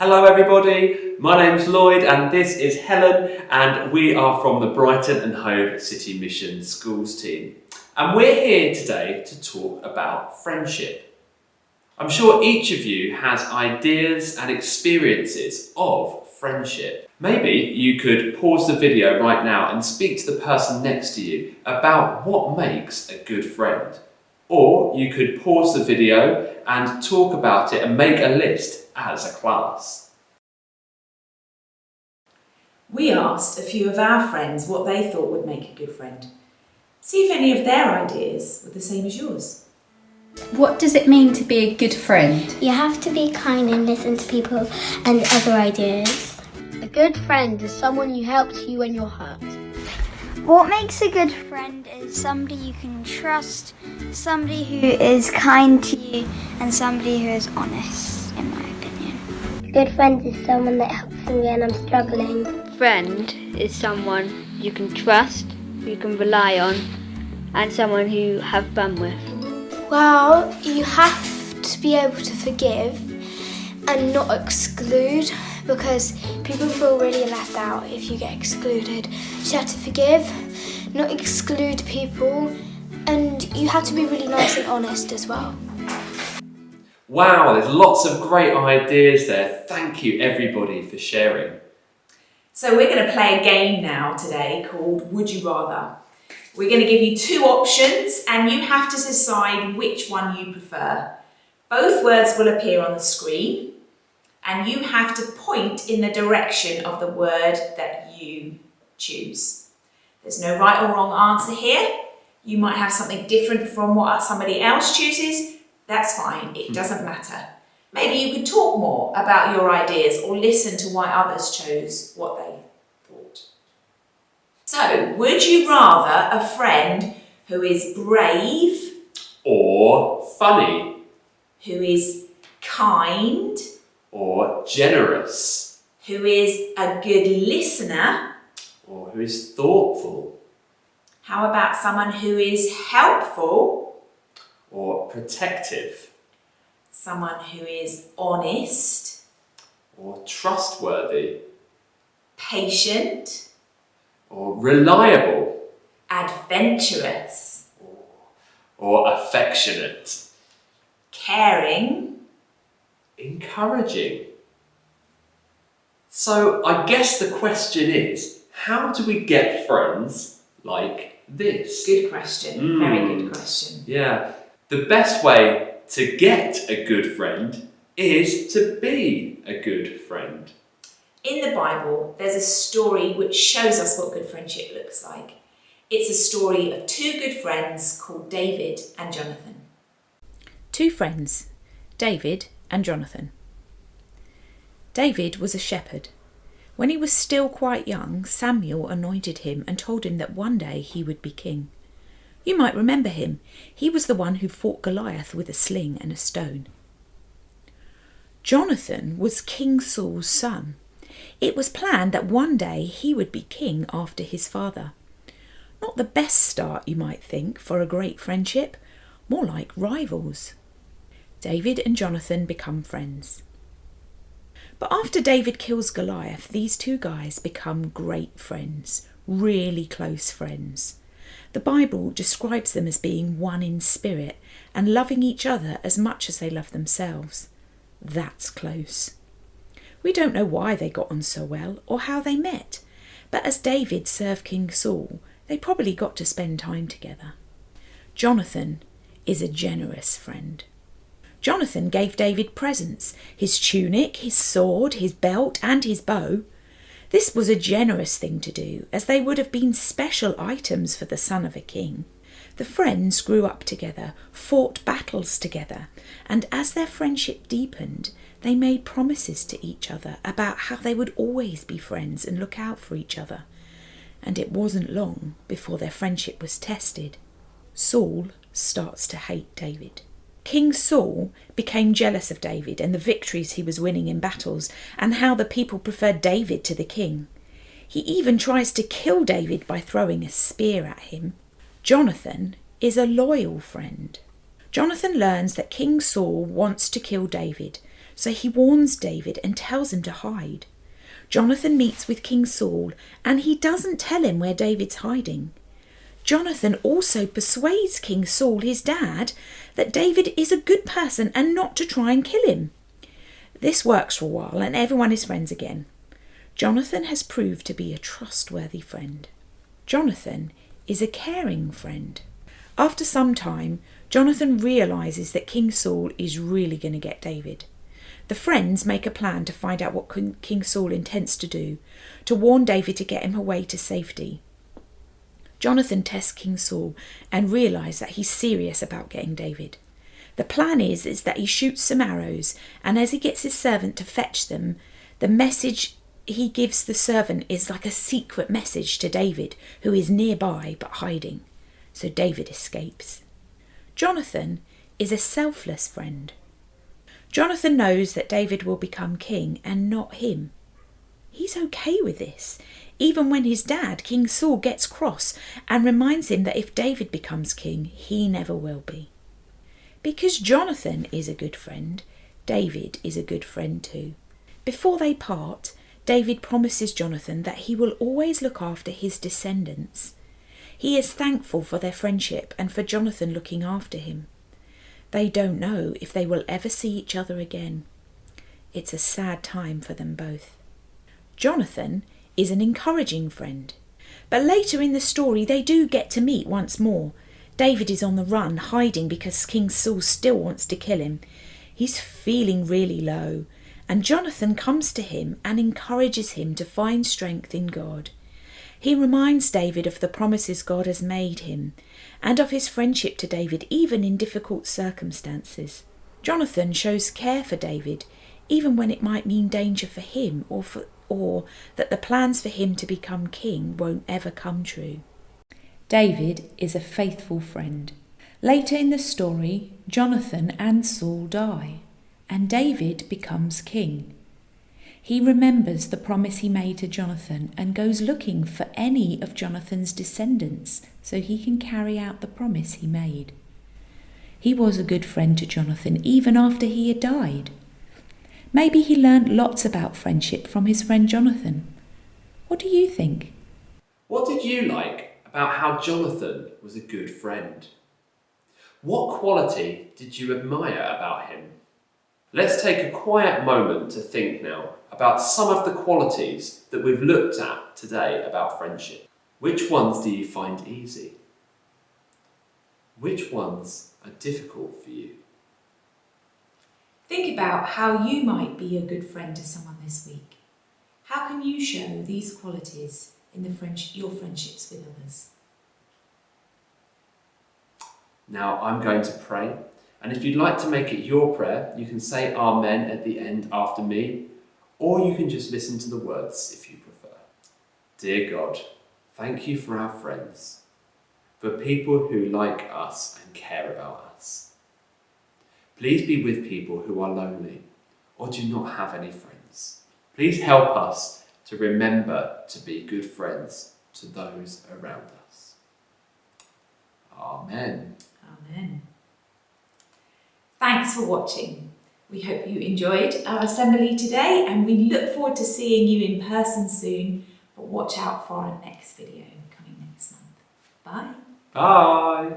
Hello everybody, my name's Lloyd and this is Helen and we are from the Brighton and Hove City Mission Schools team. And we're here today to talk about friendship. I'm sure each of you has ideas and experiences of friendship. Maybe you could pause the video right now and speak to the person next to you about what makes a good friend. Or you could pause the video and talk about it and make a list as a class. We asked a few of our friends what they thought would make a good friend. See if any of their ideas were the same as yours. What does it mean to be a good friend? You have to be kind and listen to people and other ideas. A good friend is someone who helps you when you're hurt. What makes a good friend is somebody you can trust, somebody who is kind to you, and somebody who is honest, in my opinion. A good friend is someone that helps me when I'm struggling. Friend is someone you can trust, you can rely on, and someone who you have fun with. Well, you have to be able to forgive and not exclude, because people feel really left out if you get excluded. So you have to forgive, not exclude people, and you have to be really nice and honest as well. Wow, there's lots of great ideas there. Thank you everybody for sharing. So we're going to play a game now today called Would You Rather. We're going to give you two options and you have to decide which one you prefer. Both words will appear on the screen and you have to point in the direction of the word that you choose. There's no right or wrong answer here. You might have something different from what somebody else chooses. That's fine, it doesn't matter. Maybe you could talk more about your ideas or listen to why others chose what they thought. So, would you rather a friend who is brave Or funny. who is kind, Or generous. who is a good listener? Or who is thoughtful. How about someone who is helpful? Or protective. Someone who is honest, Or trustworthy. patient, Or reliable. adventurous, Or affectionate. caring. Encouraging. So I guess the question is, how do we get friends like this? Good question, very good question. Yeah. The best way to get a good friend is to be a good friend. In the Bible, there's a story which shows us what good friendship looks like. It's a story of two good friends called David and Jonathan. Two friends, David and Jonathan. David was a shepherd. When he was still quite young, Samuel anointed him and told him that one day he would be king. You might remember him. He was the one who fought Goliath with a sling and a stone. Jonathan was King Saul's son. It was planned that one day he would be king after his father. Not the best start, you might think, for a great friendship, more like rivals. David and Jonathan become friends. But after David kills Goliath, these two guys become great friends, really close friends. The Bible describes them as being one in spirit and loving each other as much as they love themselves. That's close. We don't know why they got on so well or how they met, but as David served King Saul, they probably got to spend time together. Jonathan is a generous friend. Jonathan gave David presents, his tunic, his sword, his belt and his bow. This was a generous thing to do, as they would have been special items for the son of a king. The friends grew up together, fought battles together, and as their friendship deepened, they made promises to each other about how they would always be friends and look out for each other. And it wasn't long before their friendship was tested. Saul starts to hate David. King Saul became jealous of David and the victories he was winning in battles and how the people preferred David to the king. He even tries to kill David by throwing a spear at him. Jonathan is a loyal friend. Jonathan learns that King Saul wants to kill David, So he warns David and tells him to hide. Jonathan meets with King Saul and he doesn't tell him where David's hiding. Jonathan also persuades King Saul, his dad, that David is a good person and not to try and kill him. This works for a while and everyone is friends again. Jonathan has proved to be a trustworthy friend. Jonathan is a caring friend. After some time, Jonathan realises that King Saul is really going to get David. The friends make a plan to find out what King Saul intends to do, to warn David to get him away to safety. Jonathan tests King Saul and realises that he's serious about getting David. The plan is that he shoots some arrows, and as he gets his servant to fetch them, the message he gives the servant is like a secret message to David, who is nearby but hiding. So David escapes. Jonathan is a selfless friend. Jonathan knows that David will become king and not him. He's okay with this, even when his dad, King Saul, gets cross and reminds him that if David becomes king, he never will be. Because Jonathan is a good friend, David is a good friend too. Before they part, David promises Jonathan that he will always look after his descendants. He is thankful for their friendship and for Jonathan looking after him. They don't know if they will ever see each other again. It's a sad time for them both. Jonathan is an encouraging friend. But later in the story they do get to meet once more. David is on the run, hiding because King Saul still wants to kill him. He's feeling really low, and Jonathan comes to him and encourages him to find strength in God. He reminds David of the promises God has made him and of his friendship to David even in difficult circumstances. Jonathan shows care for David even when it might mean danger for him or that the plans for him to become king won't ever come true. David is a faithful friend. Later in the story, Jonathan and Saul die, and David becomes king. He remembers the promise he made to Jonathan and goes looking for any of Jonathan's descendants so he can carry out the promise he made. He was a good friend to Jonathan even after he had died. Maybe he learned lots about friendship from his friend Jonathan. What do you think? What did you like about how Jonathan was a good friend? What quality did you admire about him? Let's take a quiet moment to think now about some of the qualities that we've looked at today about friendship. Which ones do you find easy? Which ones are difficult for you? Think about how you might be a good friend to someone this week. How can you show these qualities in your friendships with others? Now I'm going to pray, and if you'd like to make it your prayer, you can say Amen at the end after me, or you can just listen to the words if you prefer. Dear God, thank you for our friends, for people who like us and care about us. Please be with people who are lonely or do not have any friends. Please help us to remember to be good friends to those around us. Amen. Amen. Thanks for watching. We hope you enjoyed our assembly today and we look forward to seeing you in person soon, but watch out for our next video coming next month. Bye. Bye.